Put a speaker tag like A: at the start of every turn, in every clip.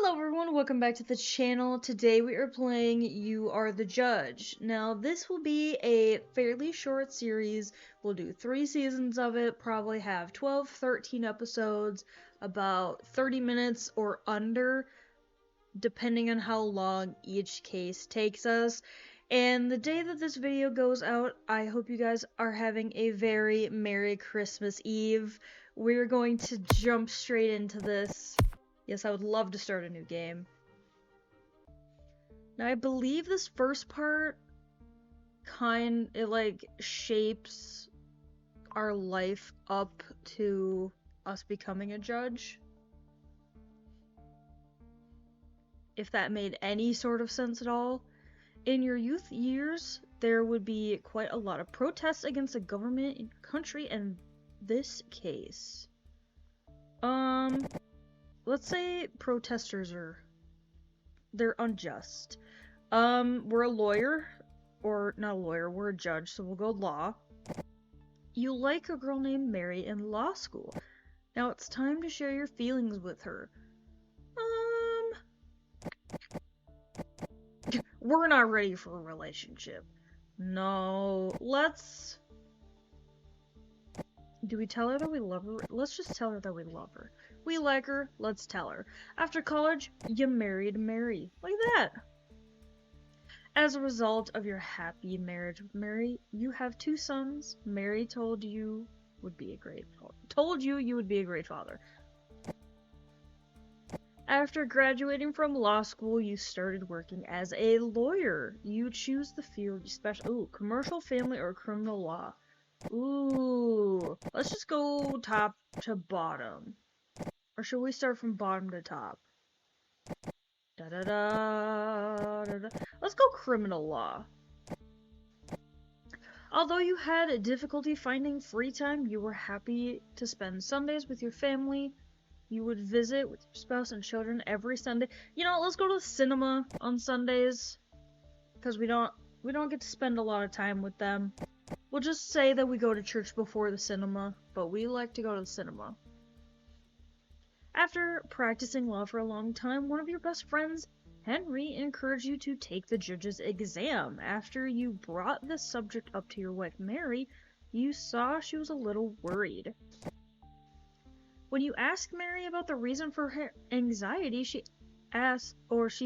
A: Hello everyone, welcome back to the channel. Today we are playing You Are the Judge. Now this will be a fairly short series. We'll do 3 seasons of it, probably have 12, 13 episodes, about 30 minutes or under, depending on how long each case takes us. And the day that this video goes out, I hope you guys are having a very Merry Christmas Eve. We're going to jump straight into this. Yes, I would love to start a new game. Now, I believe this first part shapes our life up to us becoming a judge. If that made any sort of sense at all. In your youth years, there would be quite a lot of protests against the government in your country, and this case. Let's say protesters they're unjust. We're a lawyer, or not a lawyer, we're a judge, so we'll go law. You like a girl named Mary in law school. Now it's time to share your feelings with her. We're not ready for a relationship. No, do we tell her that we love her? Let's just tell her that we love her. We like her, let's tell her. After college, you married Mary. Look at that! As a result of your happy marriage with Mary, you have 2 sons. Mary told you would be a great father. After graduating from law school, you started working as a lawyer. You choose the field you specialize. Ooh, commercial, family, or criminal law. Ooh, let's just go top to bottom. Or should we start from bottom to top? Let's go criminal law. Although you had difficulty finding free time, you were happy to spend Sundays with your family. You would visit with your spouse and children every Sunday. You know, let's go to the cinema on Sundays, because we don't get to spend a lot of time with them. We'll just say that we go to church before the cinema, but we like to go to the cinema. After practicing law for a long time, one of your best friends, Henry, encouraged you to take the judge's exam. After you brought this subject up to your wife, Mary, you saw she was a little worried. When you ask Mary about the reason for her anxiety, she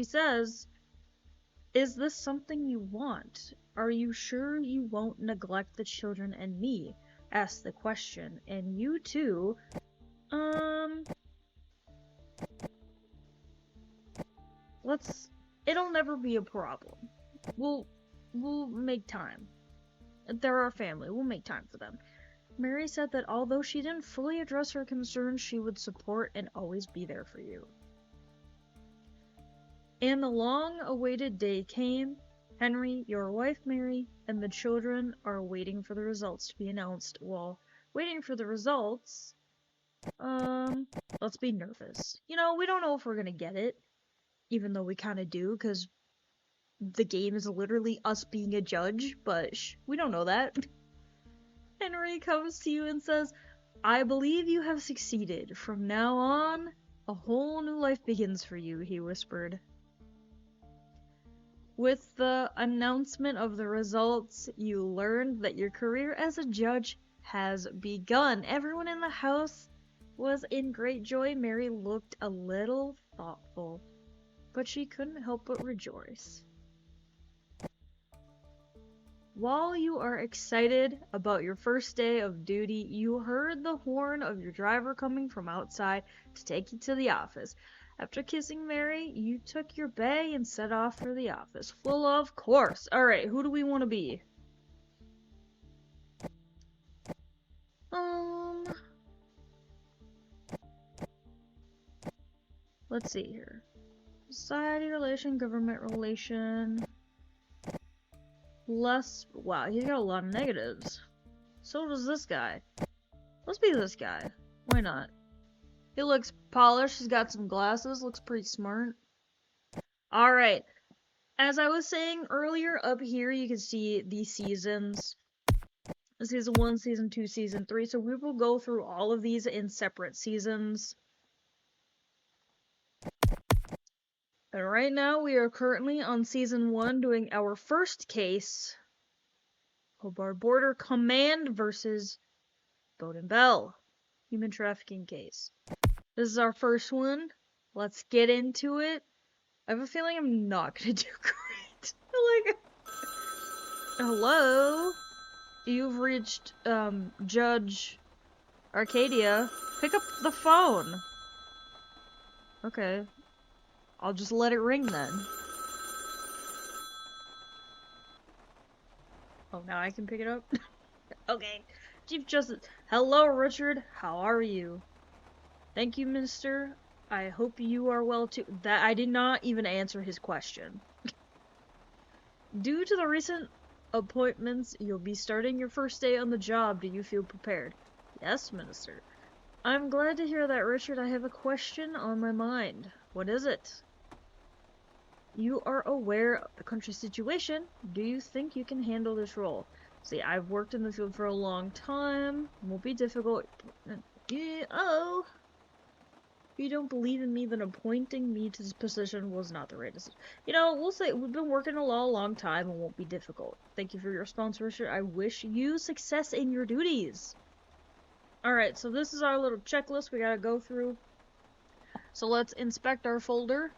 A: says, "Is this something you want? Are you sure you won't neglect the children and me?" Asked the question, and you too, it'll never be a problem. We'll make time. They're our family, we'll make time for them. Mary said that although she didn't fully address her concerns, she would support and always be there for you. And the long-awaited day came. Henry, your wife Mary, and the children are waiting for the results to be announced. While waiting for the results, let's be nervous. You know, we don't know if we're gonna get it, even though we kind of do, because the game is literally us being a judge, but we don't know that. Henry comes to you and says, "I believe you have succeeded. From now on, a whole new life begins for you," he whispered. With the announcement of the results, you learned that your career as a judge has begun. Everyone in the house was in great joy. Mary looked a little thoughtful, but she couldn't help but rejoice. While you are excited about your first day of duty, you heard the horn of your driver coming from outside to take you to the office. After kissing Mary, you took your bag and set off for the office. Full of course. Alright, who do we want to be? Let's see here. Society relation, government relation. Wow, he's got a lot of negatives. So does this guy. Let's be this guy. Why not? He looks polished, he's got some glasses, looks pretty smart. Alright. As I was saying earlier, up here you can see the seasons. Season 1, Season 2, Season 3. So we will go through all of these in separate seasons. And right now we are currently on season 1 doing our first case. Kobardde Border Command versus Bodden Bell. Human trafficking case. This is our first one. Let's get into it. I have a feeling I'm not gonna do great. Like, hello? You've reached, Judge Arcadia. Pick up the phone. Okay. I'll just let it ring then. Oh, now I can pick it up? Okay. Chief Justice. Hello, Richard. How are you? Thank you, mister. I hope you are well too. That I did not even answer his question. Due to the recent appointments, you'll be starting your first day on the job. Do you feel prepared? Yes, Minister. I'm glad to hear that, Richard. I have a question on my mind. What is it? You are aware of the country's situation. Do you think you can handle this role? See, I've worked in the field for a long time. It won't be difficult. Oh. If you don't believe in me, then appointing me to this position was not the right decision. You know, we'll say we've been working a long time and won't be difficult. Thank you for your response, Richard. I wish you success in your duties. Alright, so this is our little checklist we gotta go through. So let's inspect our folder.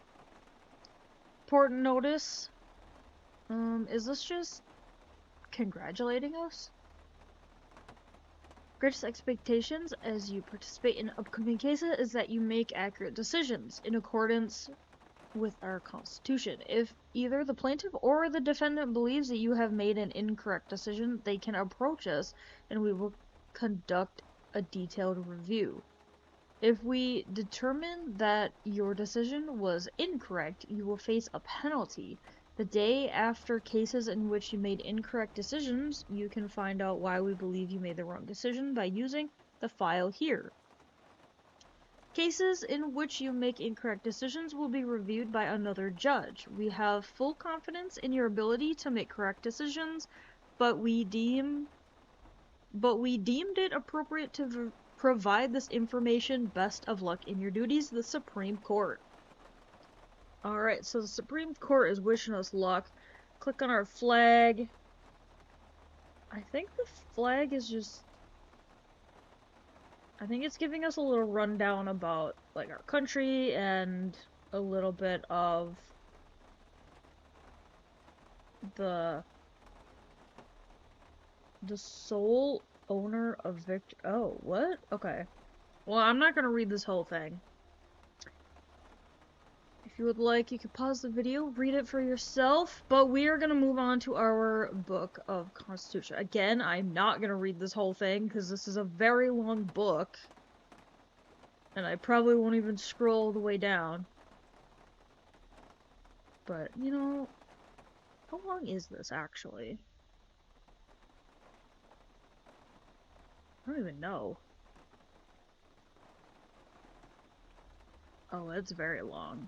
A: Important notice. Is this just congratulating us? Greatest expectations as you participate in upcoming cases is that you make accurate decisions in accordance with our Constitution. If either the plaintiff or the defendant believes that you have made an incorrect decision, they can approach us and we will conduct a detailed review. If we determine that your decision was incorrect, you will face a penalty. The day after cases in which you made incorrect decisions, you can find out why we believe you made the wrong decision by using the file here. Cases in which you make incorrect decisions will be reviewed by another judge. We have full confidence in your ability to make correct decisions, but we deemed it appropriate to provide this information. Best of luck in your duties, the Supreme Court. Alright, so the Supreme Court is wishing us luck. Click on our flag. I think the flag is just... I think it's giving us a little rundown about, like, our country and a little bit of the sole owner of Victor. Oh, what? Okay. Well, I'm not gonna read this whole thing. If you would like, you could pause the video, read it for yourself, but we are gonna move on to our book of Constitution. Again, I'm not gonna read this whole thing, because this is a very long book, and I probably won't even scroll the way down. But, you know, how long is this, actually? I don't even know. Oh, it's very long.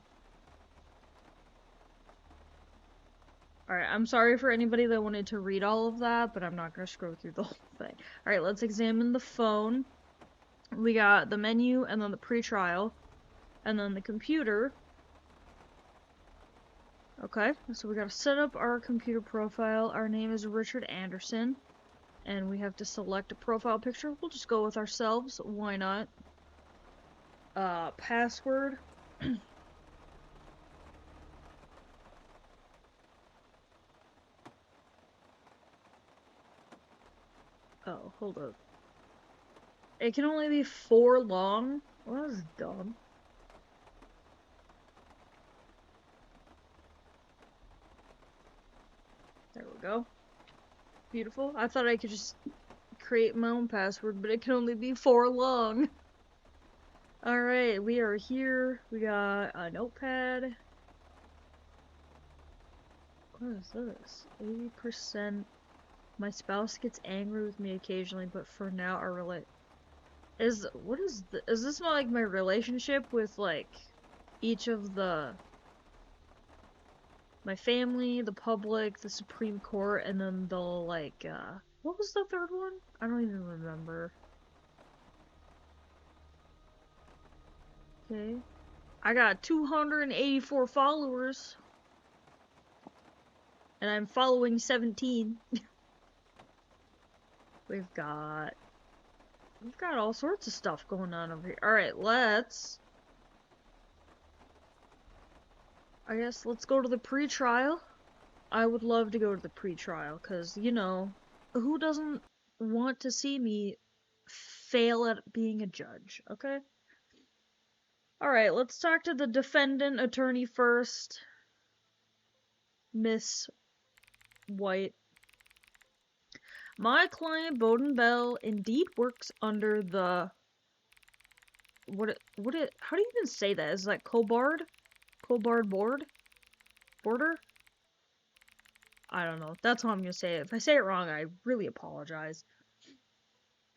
A: Alright, I'm sorry for anybody that wanted to read all of that, but I'm not going to scroll through the whole thing. Alright, let's examine the phone. We got the menu, and then the pre-trial, and then the computer. Okay, so we gotta set up our computer profile. Our name is Richard Anderson, and we have to select a profile picture. We'll just go with ourselves, why not? Password. Oh, hold up. It can only be 4 long? Well, that's dumb. There we go. Beautiful. I thought I could just create my own password, but it can only be 4 long. Alright, we are here. We got a notepad. What is this? 80%. My spouse gets angry with me occasionally, but for now our is this not like my relationship with like each of my family, the public, the Supreme Court, and then the like what was the third one? I don't even remember. Okay. I got 284 followers. And I'm following 17. We've got all sorts of stuff going on over here. Alright, I guess let's go to the pre-trial. I would love to go to the pre-trial, because, you know, who doesn't want to see me fail at being a judge, okay? Alright, let's talk to the defendant attorney first. Miss White. My client, Bodden Bell, indeed works under the... how do you even say that? Is that Kobardde? Kobardde Border? I don't know. That's how I'm gonna say it. If I say it wrong, I really apologize.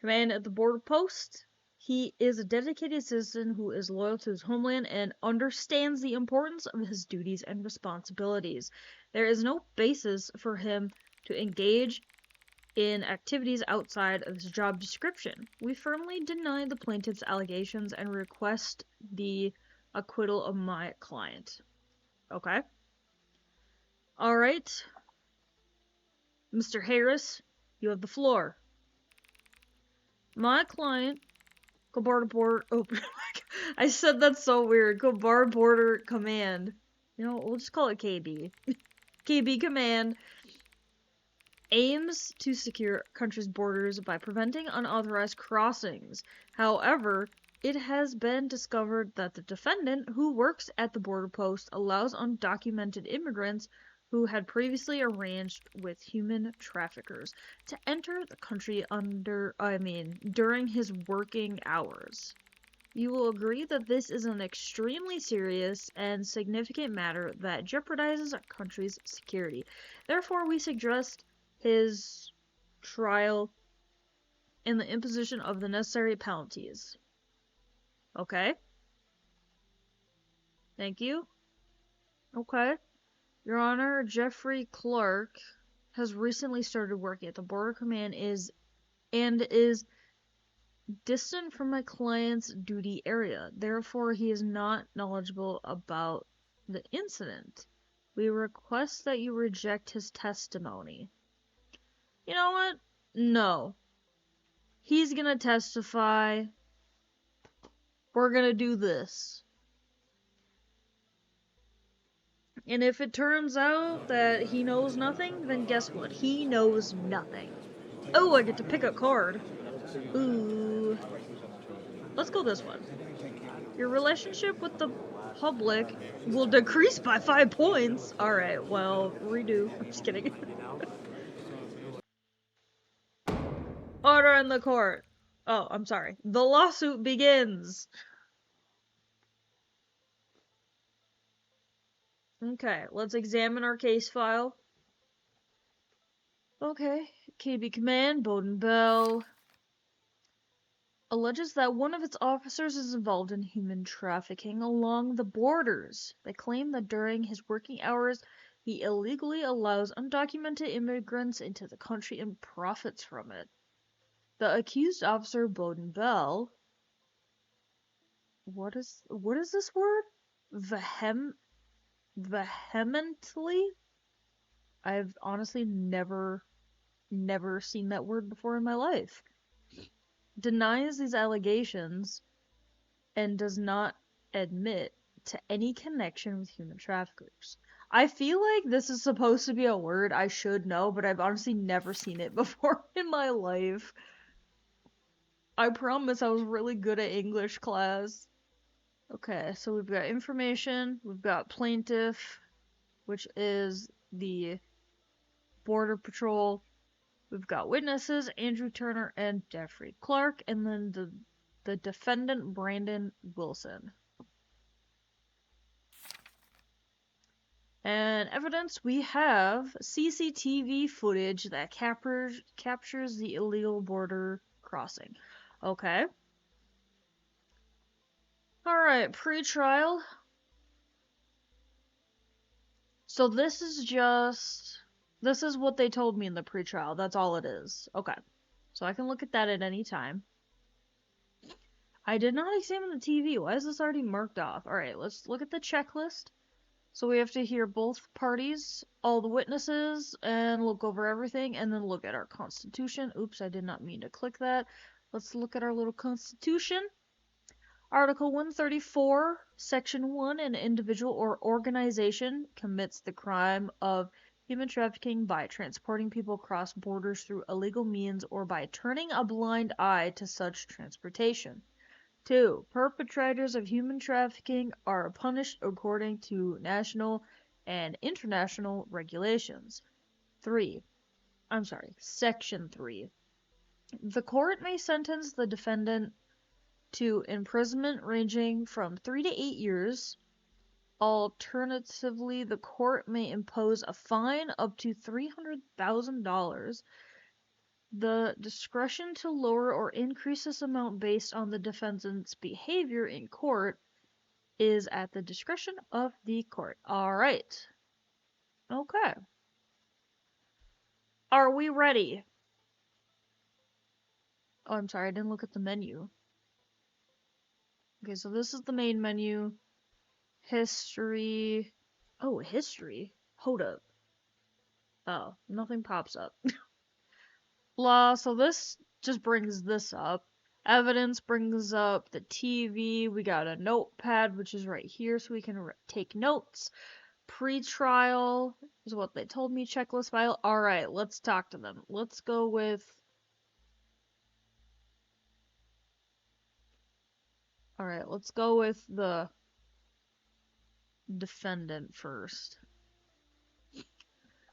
A: Command at the border post. He is a dedicated citizen who is loyal to his homeland and understands the importance of his duties and responsibilities. There is no basis for him to engage in activities outside of his job description. We firmly deny the plaintiff's allegations and request the acquittal of my client. Okay? Alright. Mr. Harris, you have the floor. My client, Kobardde Border... Oh, I said that's so weird. Kobardde Border Command. You know, we'll just call it KB. KB Command aims to secure country's borders by preventing unauthorized crossings. However, it has been discovered that the defendant, who works at the border post, allows undocumented immigrants who had previously arranged with human traffickers to enter the country during his working hours. You will agree that this is an extremely serious and significant matter that jeopardizes our country's security. Therefore, we suggest his trial and the imposition of the necessary penalties. Okay? Thank you. Okay. Your Honor, Jeffrey Clark has recently started working at the Border Command is distant from my client's duty area. Therefore, he is not knowledgeable about the incident. We request that you reject his testimony. You know what? No. He's gonna testify. We're gonna do this. And if it turns out that he knows nothing, then guess what? He knows nothing. Oh, I get to pick a card. Ooh. Let's go this one. Your relationship with the public will decrease by 5 points. Alright, well, redo. I'm just kidding. Order in the court. Oh, I'm sorry. The lawsuit begins. Okay, let's examine our case file. Okay, KB Command, Bodden Bell alleges that one of its officers is involved in human trafficking along the borders. They claim that during his working hours, he illegally allows undocumented immigrants into the country and profits from it. The accused officer, Bodden Bell, what is this word? Vehemently? I've honestly never seen that word before in my life. Denies these allegations and does not admit to any connection with human traffickers. I feel like this is supposed to be a word I should know, but I've honestly never seen it before in my life. I promise I was really good at English class. Okay, so we've got information, we've got plaintiff, which is the Border Patrol. We've got witnesses, Andrew Turner and Jeffrey Clark, and then the defendant, Brandon Wilson. And evidence, we have CCTV footage that captures the illegal border crossing. Okay. Alright, pre-trial. So this is what they told me in the pre-trial. That's all it is. Okay. So I can look at that at any time. I did not examine the TV. Why is this already marked off? Alright, let's look at the checklist. So we have to hear both parties, all the witnesses, and look over everything, and then look at our Constitution. Oops, I did not mean to click that. Let's look at our little Constitution. Article 134, Section 1, an individual or organization commits the crime of human trafficking by transporting people across borders through illegal means or by turning a blind eye to such transportation. 2. Perpetrators of human trafficking are punished according to national and international regulations. Section 3. The court may sentence the defendant to imprisonment ranging from 3 to 8 years. Alternatively, the court may impose a fine up to $300,000. The discretion to lower or increase this amount based on the defendant's behavior in court is at the discretion of the court. Alright. Okay. Are we ready? Oh, I'm sorry, I didn't look at the menu. Okay, so this is the main menu. History. Oh, history? Hold up. Oh, nothing pops up. Blah, so this just brings this up. Evidence brings up the TV. We got a notepad, which is right here, so we can take notes. Pre-trial is what they told me. Checklist file. Alright, let's talk to them. Let's go with... Alright, let's go with the defendant first.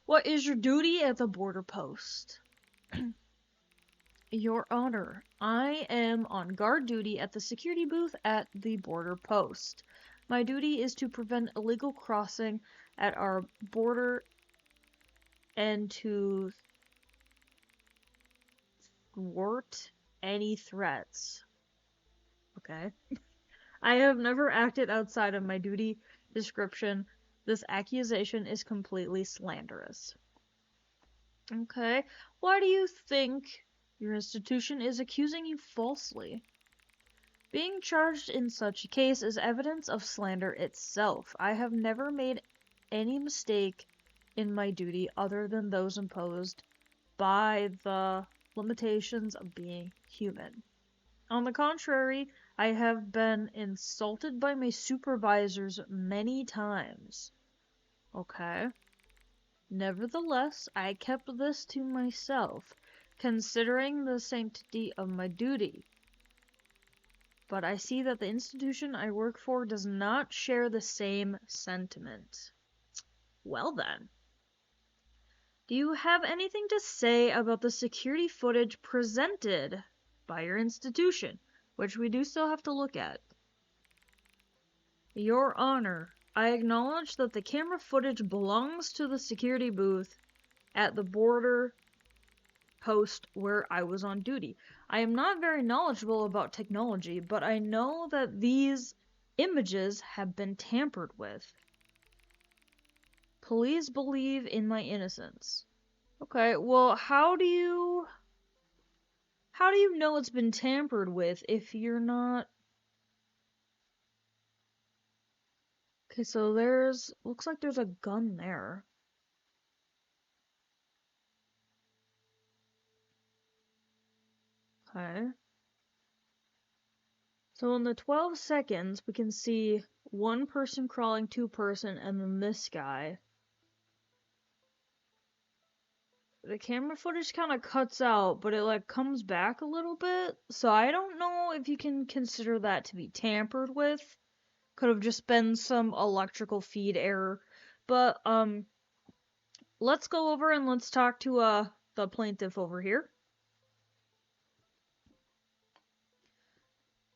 A: What is your duty at the border post? Your Honor, I am on guard duty at the security booth at the border post. My duty is to prevent illegal crossing at our border and to thwart any threats. Okay. I have never acted outside of my duty description. This accusation is completely slanderous. Okay. Why do you think your institution is accusing you falsely? Being charged in such a case is evidence of slander itself. I have never made any mistake in my duty other than those imposed by the limitations of being human. On the contrary, I have been insulted by my supervisors many times. Okay. Nevertheless, I kept this to myself, considering the sanctity of my duty. But I see that the institution I work for does not share the same sentiment. Well then. Do you have anything to say about the security footage presented by your institution, which we do still have to look at? Your Honor, I acknowledge that the camera footage belongs to the security booth at the border post where I was on duty. I am not very knowledgeable about technology, but I know that these images have been tampered with. Please believe in my innocence. Okay, well, how do you know it's been tampered with if you're not... Okay, so looks like there's a gun there. Okay. So in the 12 seconds, we can see one person crawling, two person, and then this guy. The camera footage kind of cuts out, but it like comes back a little bit. So I don't know if you can consider that to be tampered with. Could have just been some electrical feed error. But let's go over and let's talk to the plaintiff over here.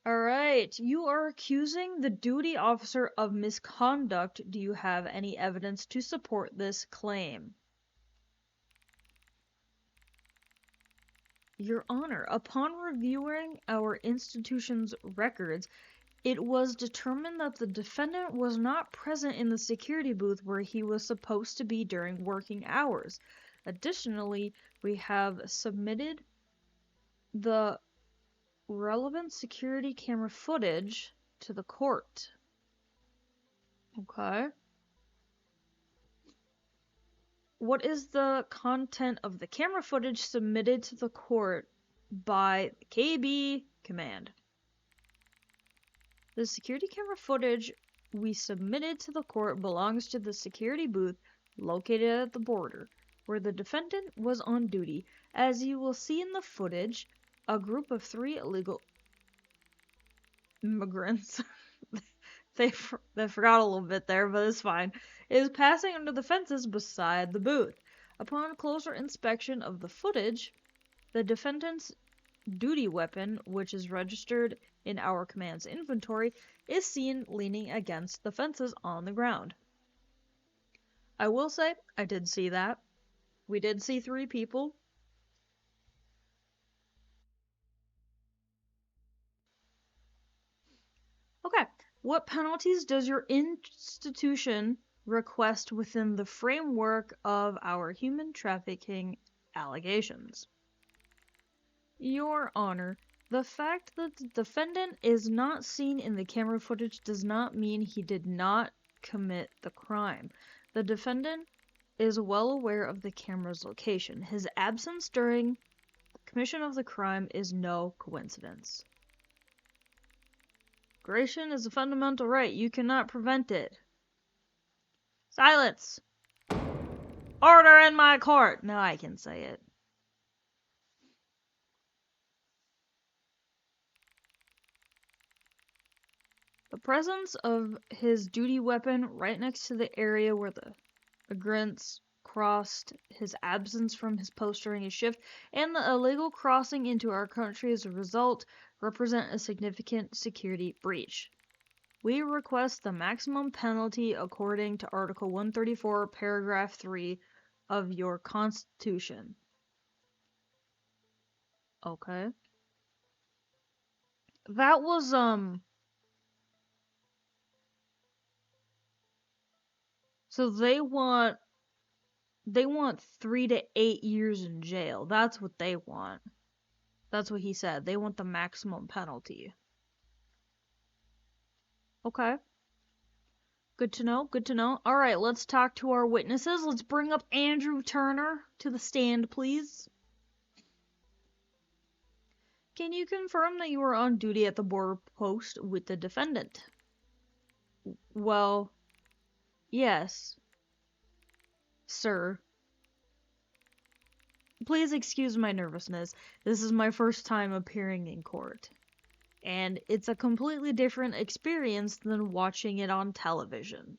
A: Alright, you are accusing the duty officer of misconduct. Do you have any evidence to support this claim? Your Honor, upon reviewing our institution's records, it was determined that the defendant was not present in the security booth where he was supposed to be during working hours. Additionally, we have submitted the relevant security camera footage to the court. Okay. What is the content of the camera footage submitted to the court by the KB command? The security camera footage we submitted to the court belongs to the security booth located at the border, where the defendant was on duty. As you will see in the footage, a group of 3 illegal immigrants, they forgot a little bit there, but it's fine, is passing under the fences beside the booth. Upon closer inspection of the footage, the defendant's duty weapon, which is registered in our command's inventory, is seen leaning against the fences on the ground. I will say, I did see that. We did see 3 people. Okay, what penalties does your institution request within the framework of our human trafficking allegations? Your Honor, the fact that the defendant is not seen in the camera footage does not mean he did not commit the crime. The defendant is well aware of the camera's location. His absence during the commission of the crime is no coincidence. Gration is a fundamental right. You cannot prevent it. Silence! Order in my court! Now I can say it. The presence of his duty weapon right next to the area where the migrants crossed, his absence from his post during his shift, and the illegal crossing into our country as a result represent a significant security breach. We request the maximum penalty according to Article 134, Paragraph 3 of your Constitution. Okay. That was, so they want 3 to 8 years in jail. That's what they want. That's what he said. They want the maximum penalty. Okay. Good to know, good to know. Alright, let's talk to our witnesses. Let's bring up Andrew Turner to the stand, please. Can you confirm that you were on duty at the border post with the defendant? Well, yes, sir. Please excuse my nervousness. This is my first time appearing in court. And it's a completely different experience than watching it on television.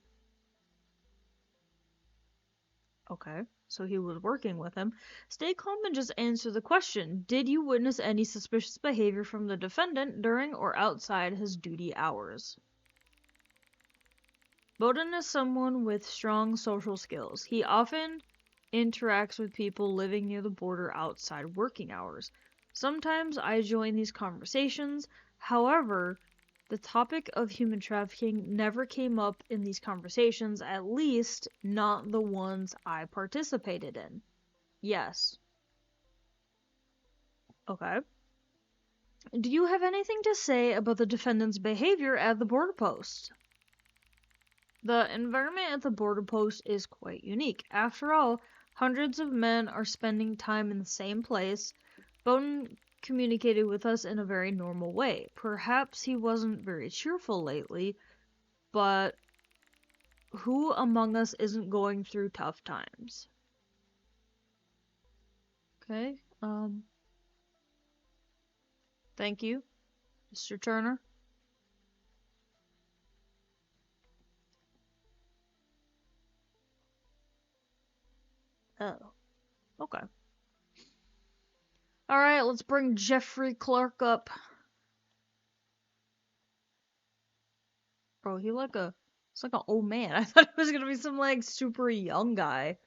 A: Okay, so he was working with him. Stay calm and just answer the question. Did you witness any suspicious behavior from the defendant during or outside his duty hours? Bodden is someone with strong social skills. He often interacts with people living near the border outside working hours. Sometimes I join these conversations. However, the topic of human trafficking never came up in these conversations, at least not the ones I participated in. Yes. Okay. Do you have anything to say about the defendant's behavior at the border post? The environment at the border post is quite unique. After all, hundreds of men are spending time in the same place. Bodden communicated with us in a very normal way. Perhaps he wasn't very cheerful lately, but who among us isn't going through tough times? Okay, thank you, Mr. Turner. Oh, okay. Alright, let's bring Jeffrey Clark up. Bro, it's like an old man. I thought it was gonna be some, like, super young guy.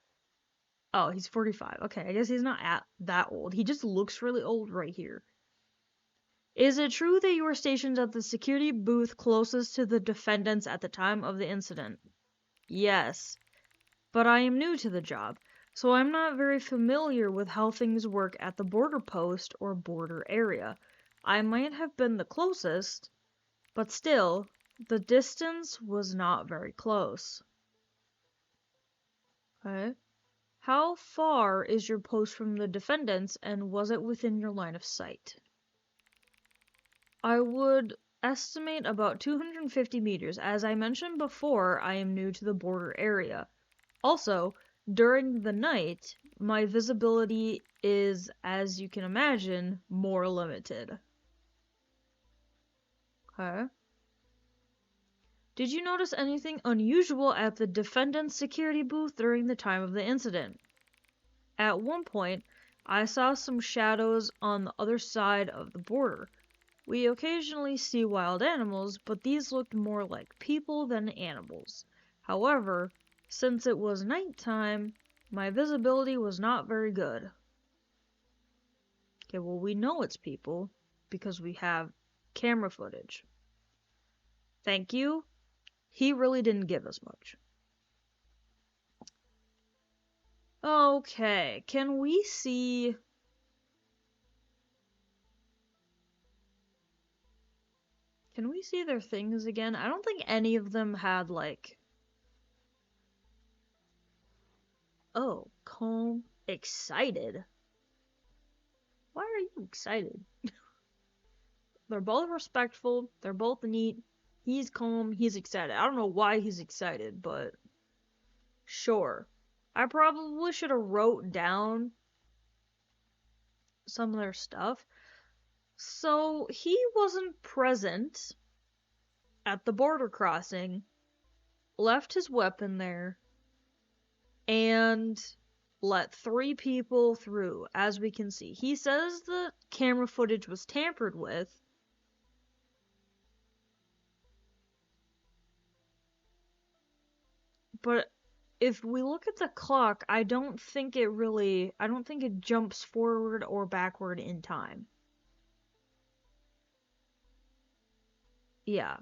A: Oh, he's 45. Okay, I guess he's not that old. He just looks really old right here. Is it true that you were stationed at the security booth closest to the defendants at the time of the incident? Yes, but I am new to the job, so I'm not very familiar with how things work at the border post or border area. I might have been the closest, but still, the distance was not very close. Okay. How far is your post from the defendants, and was it within your line of sight? I would estimate about 250 meters. As I mentioned before, I am new to the border area. Also, during the night, my visibility is, as you can imagine, more limited. Okay. Did you notice anything unusual at the defendant's security booth during the time of the incident? At one point, I saw some shadows on the other side of the border. We occasionally see wild animals, but these looked more like people than animals. However, since it was nighttime, my visibility was not very good. Okay, well, we know it's people because we have camera footage. Thank you. He really didn't give us much. Okay, can we see... Can we see their things again? I don't think any of them had, like... Oh, calm, excited. Why are you excited? They're both respectful. They're both neat. He's calm. He's excited. I don't know why he's excited, but sure. I probably should have wrote down some of their stuff. So he wasn't present at the border crossing, left his weapon there, and let 3 people through, as we can see. He says the camera footage was tampered with. But if we look at the clock, I don't think it jumps forward or backward in time. Yeah.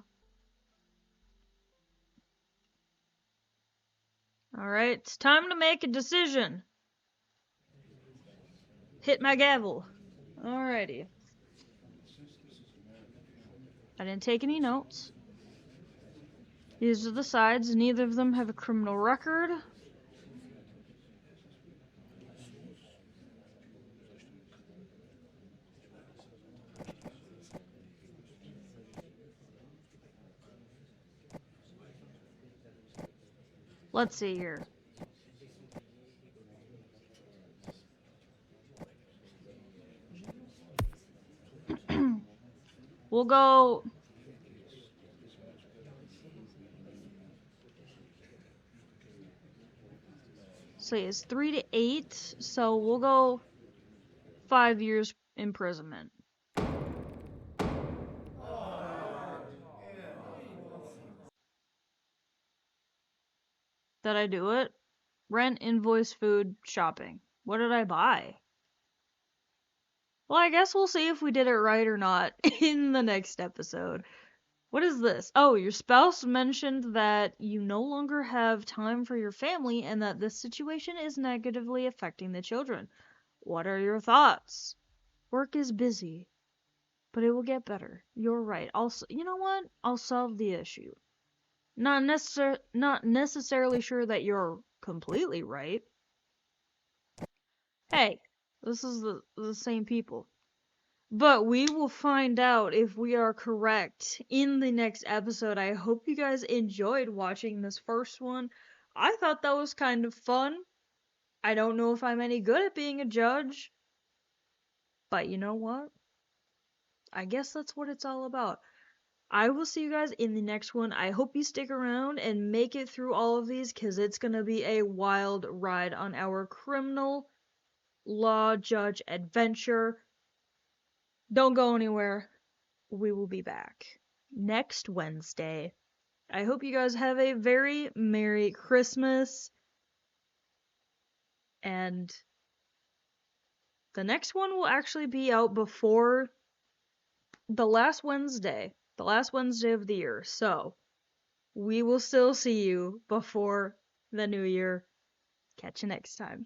A: Alright, it's time to make a decision. Hit my gavel. Alrighty. I didn't take any notes. These are the sides. Neither of them have a criminal record. Let's see here. We'll go... So it's 3 to 8, so we'll go 5 years imprisonment. Did I do it? Rent, invoice, food, shopping. What did I buy? Well, I guess we'll see if we did it right or not in the next episode. What is this? Oh, your spouse mentioned that you no longer have time for your family and that this situation is negatively affecting the children. What are your thoughts? Work is busy, but it will get better. You're right. You know what? I'll solve the issue. Not necessarily sure that you're completely right. Hey, this is the same people. But we will find out if we are correct in the next episode. I hope you guys enjoyed watching this first one. I thought that was kind of fun. I don't know if I'm any good at being a judge. But you know what? I guess that's what it's all about. I will see you guys in the next one. I hope you stick around and make it through all of these because it's going to be a wild ride on our criminal law judge adventure. Don't go anywhere. We will be back next Wednesday. I hope you guys have a very Merry Christmas. And the next one will actually be out before the last Wednesday of the year. So we will still see you before the new year. Catch you next time.